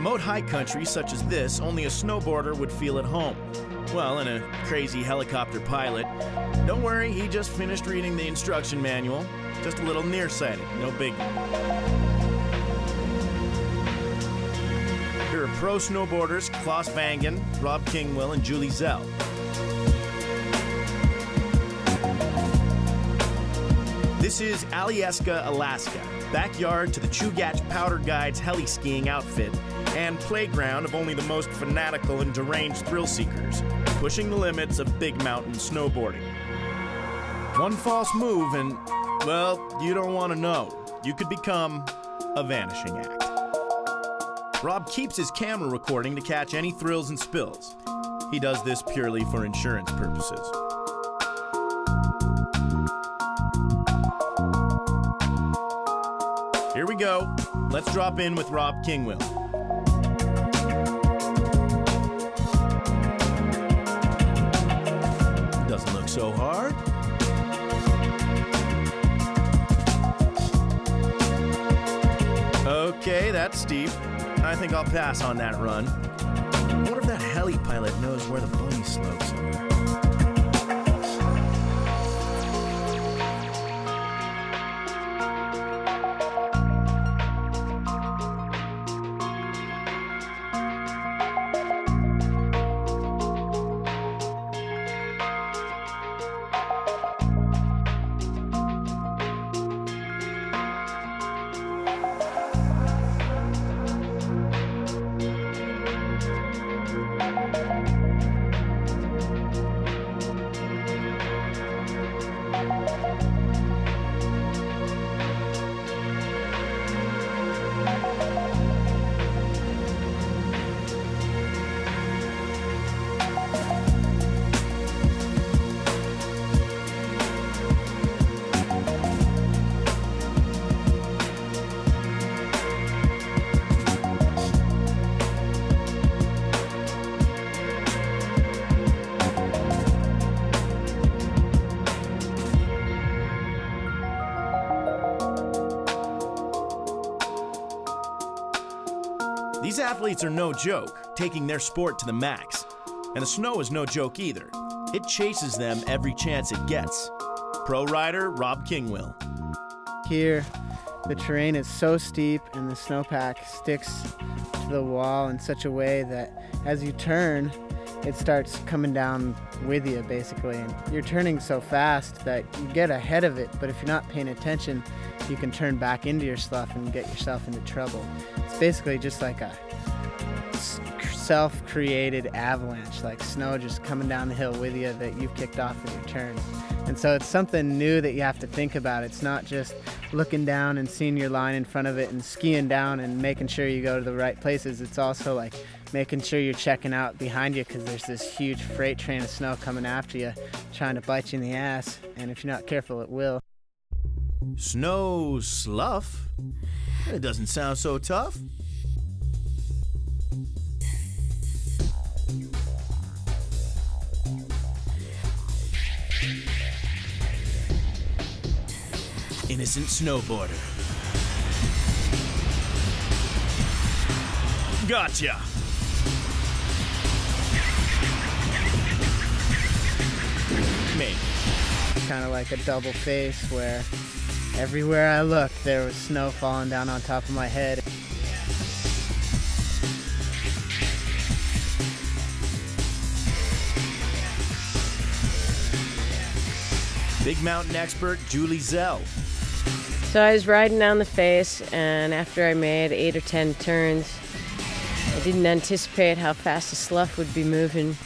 remote high country such as this, only a snowboarder would feel at home. Well, and a crazy helicopter pilot. Don't worry, he just finished reading the instruction manual. Just a little nearsighted, no biggie. Here are pro snowboarders Klaus Vangen, Rob Kingwill, and Julie Zell. This is Alyeska, Alaska, backyard to the Chugach Powder Guide's heli-skiing outfit, and playground of only the most fanatical and deranged thrill-seekers, pushing the limits of big mountain snowboarding. One false move and, well, you don't want to know. You could become a vanishing act. Rob keeps his camera recording to catch any thrills and spills. He does this purely for insurance purposes. Here we go. Let's drop in with Rob Kingwill. Doesn't look so hard. Okay, that's steep. I think I'll pass on that run. I wonder if that heli pilot knows where the bunny slopes are. These athletes are no joke, taking their sport to the max. And the snow is no joke either. It chases them every chance it gets. Pro rider Rob Kingwill. Here, the terrain is so steep and the snowpack sticks to the wall in such a way that as you turn, it starts coming down with you, basically. And you're turning so fast that you get ahead of it, but if you're not paying attention, you can turn back into your slough and get yourself into trouble. It's basically just like a self-created avalanche, like snow just coming down the hill with you that you've kicked off with your turn. And so it's something new that you have to think about. It's not just looking down and seeing your line in front of it and skiing down and making sure you go to the right places. It's also like making sure you're checking out behind you because there's this huge freight train of snow coming after you, trying to bite you in the ass. And if you're not careful, it will. Snow slough? It doesn't sound so tough. Innocent snowboarder. Gotcha! Maybe. Kind of like a double face where everywhere I looked there was snow falling down on top of my head. Big mountain expert Julie Zell. So I was riding down the face, and after I made 8 or 10 turns, I didn't anticipate how fast the slough would be moving.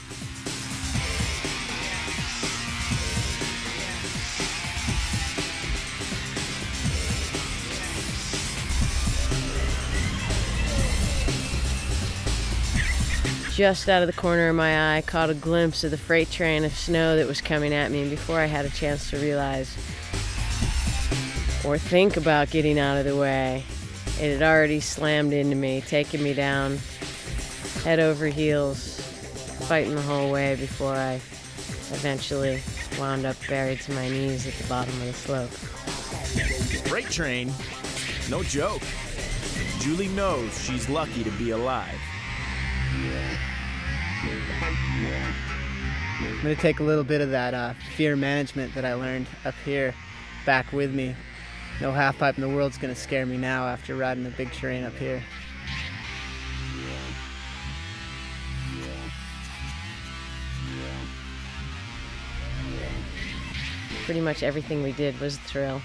Just out of the corner of my eye, caught a glimpse of the freight train of snow that was coming at me, and before I had a chance to realize or think about getting out of the way, it had already slammed into me, taking me down head over heels, fighting the whole way before I eventually wound up buried to my knees at the bottom of the slope. Freight train? No joke. Julie knows she's lucky to be alive. I'm going to take a little bit of that fear management that I learned up here back with me. No halfpipe in the world's going to scare me now after riding the big terrain up here. Pretty much everything we did was a thrill.